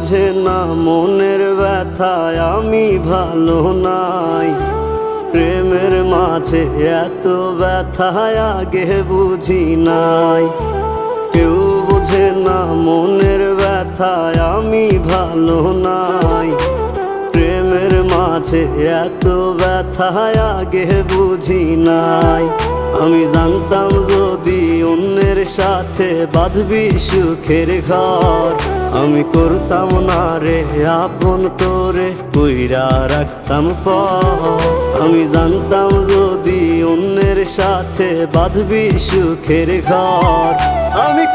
বোঝে না মনের ব্যথায় আমি ভালো নাই। প্রেমের মাঝে এত ব্যথায় আগে বুঝি নাই। কেউ বোঝে না মনের ব্যথায় আমি ভালো নাই। প্রেমের মাঝে এত ব্যথায় আগে বুঝি নাই। আমি জানতাম যদি অন্যের সাথে বাঁধবি সুখের ঘর, আমি করতাম না রে আপন তোরে কইরা রাখতাম পর। আমি জানতাম যদি অন্যের সাথে বাঁধবি সুখের ঘর, আমি